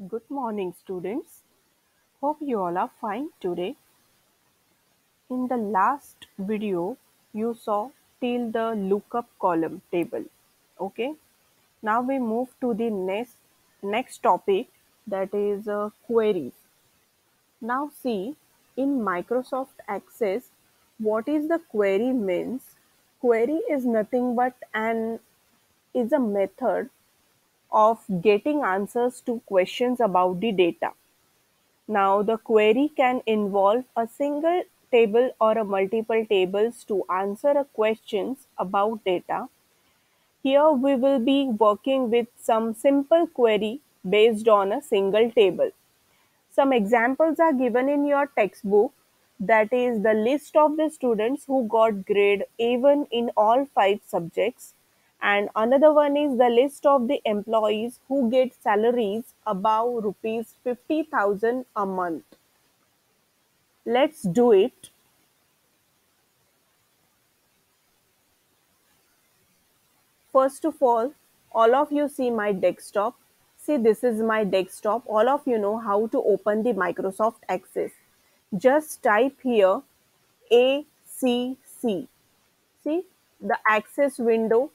Good morning, students. Hope you all are fine today. In the last video, you saw till the lookup column table. Okay. Now we move to the next topic, that is queries. Now see, in Microsoft Access, what is the query means? Query is nothing but an is a method of getting answers to questions about the data. Now, the query can involve a single table or a multiple tables to answer a questions about data. Here we will be working with some simple query based on a single table. Some examples are given in your textbook, that is the list of the students who got grade A1 in all 5 subjects, and another one is the list of the employees who get salaries above rupees 50,000 a month. Let's do it. First of all of you see my desktop. See, this is my desktop. All of you know how to open the Microsoft Access. Just type here ACC. See, the Access window,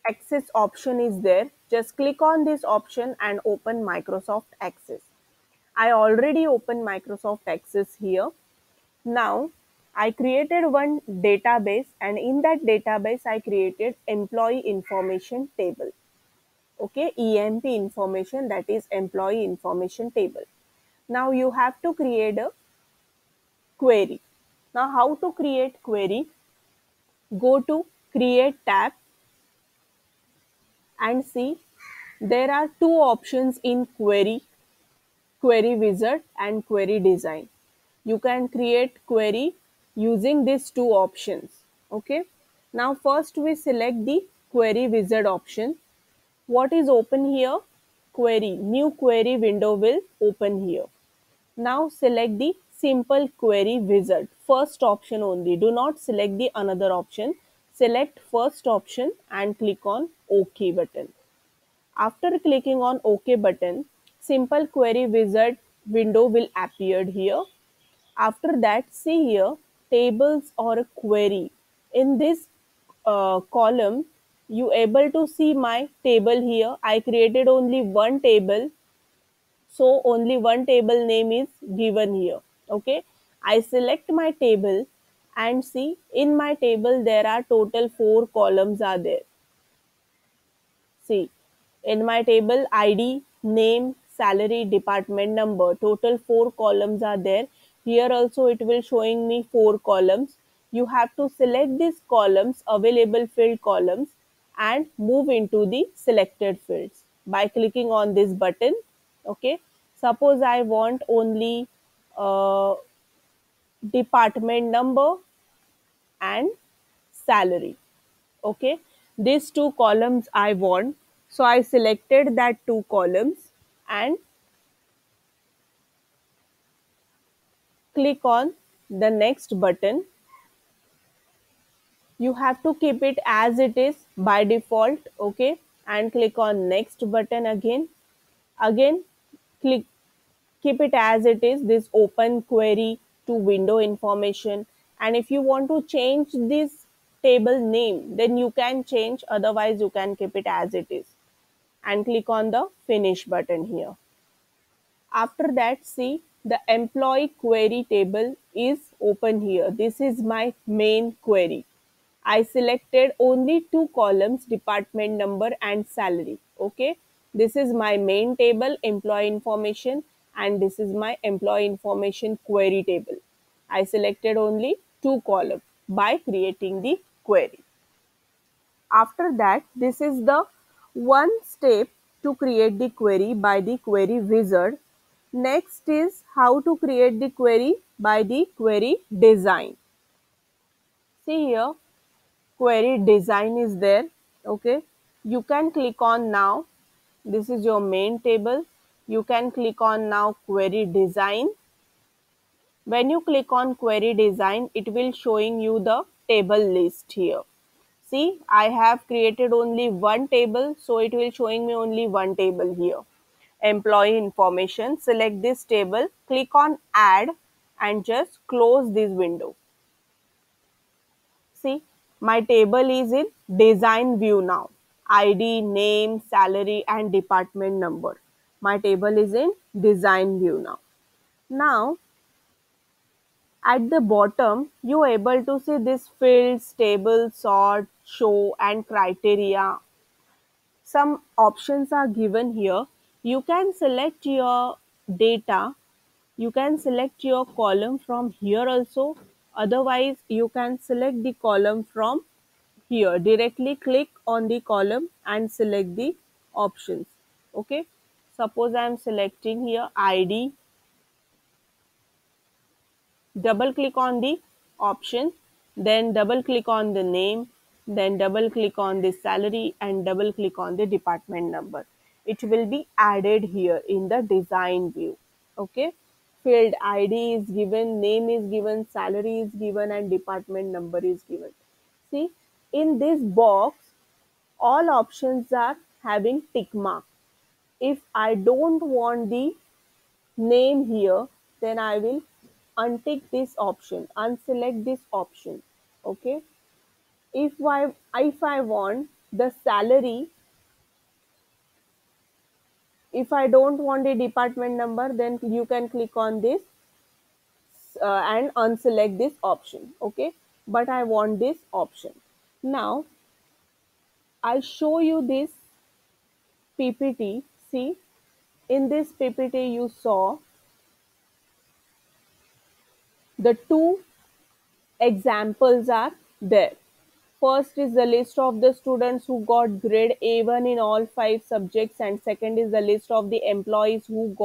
Access option is there. Just click on this option and open Microsoft Access. I already opened Microsoft Access here. Now, I created one database, and in that database I created employee information table. Okay, EMP information, that is employee information table. Now you have to create a query. Now how to create query? Go to create tab and see there are two options in query wizard and query design. You can create query using these two options. Okay. Now first we select the query wizard option. What is open here? Query. New query window will open here. Now select the simple query wizard. First option only. Do not select the another option. Select first option and click on OK button. After clicking on OK button, simple query wizard window will appear here. After that, see here tables or a query. In this column, you able to see my table here. I created only one table, so only one table name is given here. Okay, I select my table and see in my table there are total 4 columns are there. See, in my table ID, name, salary, department number, total 4 columns are there. Here also it will showing me 4 columns. You have to select these columns, available field columns, and move into the selected fields by clicking on this button. Okay. Suppose I want only uh, department number and salary. Okay, these 2 columns I want, so I selected that 2 columns and click on the next button. You have to keep it as it is by default. Okay, and click on next button again click, keep it as it is, this open query to window information. And if you want to change this table name, then you can change, otherwise you can keep it as it is, and click on the finish button here. After that, see the employee query table is open here. This is my main query. I selected only 2 columns, department number and salary. Okay, this is my main table, employee information, and this is my employee information query table. I selected only 2 columns by creating the query. After that, this is the one step to create the query by the query wizard. Next is how to create the query by the query design. See here, query design is there. Okay, you can click on now. This is your main table. You can click on now query design. When you click on query design, it will showing you the table list here. See, I have created only one table, so it will showing me only one table here. employee information. Select this table, click on add and just close this window. See, my table is in design view now. ID, name, salary and department number. My table is in design view now. Now, at the bottom, you are able to see this fields, table, sort, show and criteria. Some options are given here. You can select your data. You can select your column from here also. Otherwise, you can select the column from here. Directly click on the column and select the options. Okay. Suppose I am selecting here ID. Double click on the option, then double click on the name, then double click on the salary and double click on the department number. It will be added here in the design view. Okay. Field ID is given, name is given, salary is given and department number is given. See, in this box, all options are having tick mark. If I don't want the name here, then I will untick this option, unselect this option. Okay. If I want the salary, if I don't want the department number, then you can click on this and unselect this option. Okay. But I want this option. Now I'll show you this PPT. See, in this PPT you saw the two examples are there. First is the list of the students who got grade A1 in all 5 subjects, and second is the list of the employees who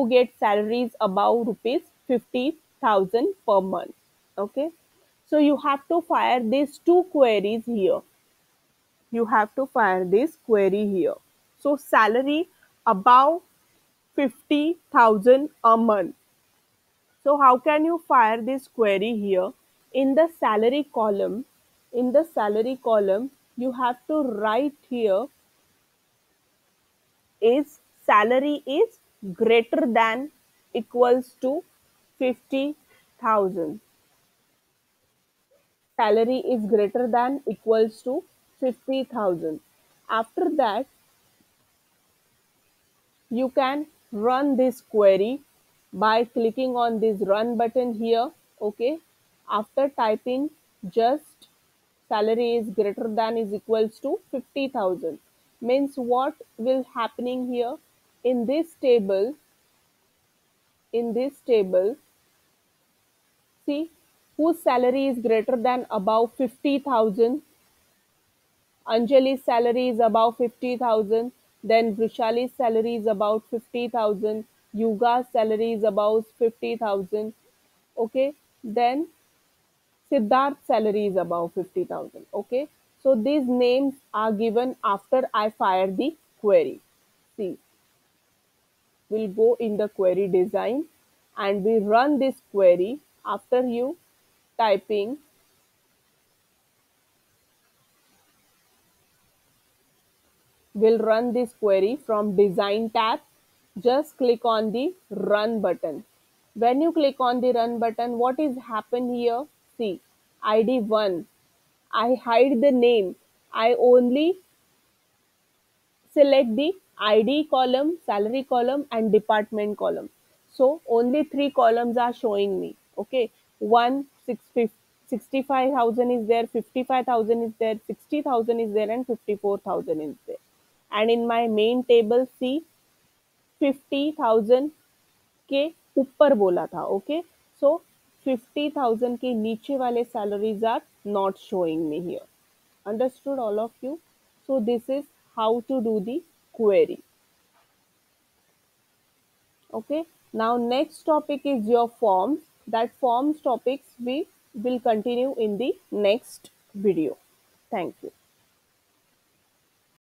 get salaries above rupees 50,000 per month. Okay, so you have to fire these two queries here. You have to fire this query here. So salary above 50,000 a month. So how can you fire this query here? In the salary column, you have to write here is salary is greater than equals to 50,000. Salary is greater than equals to 50,000. After that, you can run this query by clicking on this run button here. Okay. After typing just salary is greater than is equals to 50,000 means what will happening here in this table, see whose salary is greater than above 50,000. Anjali's salary is above 50,000. Then Vrishali's salary is about 50,000. Yuga's salary is about 50,000. Okay. Then Siddharth's salary is above 50,000. Okay. So these names are given after I fire the query. See, we'll go in the query design and we run this query after you typing. We'll run this query from design tab. Just click on the run button. When you click on the run button, what is happen here? See, ID 1. I hide the name. I only select the ID column, salary column and department column. So only three columns are showing me. Okay. 65,000 is there, 55,000 is there, 60,000 is there and 54,000 is there. And in my main table see 50,000 के ऊपर बोला था. Okay, so 50,000 के नीचे वाले salaries are not showing me here. Understood all of you? So this is how to do the query. Okay, now next topic is your forms. That forms topics we will continue in the next video. Thank you.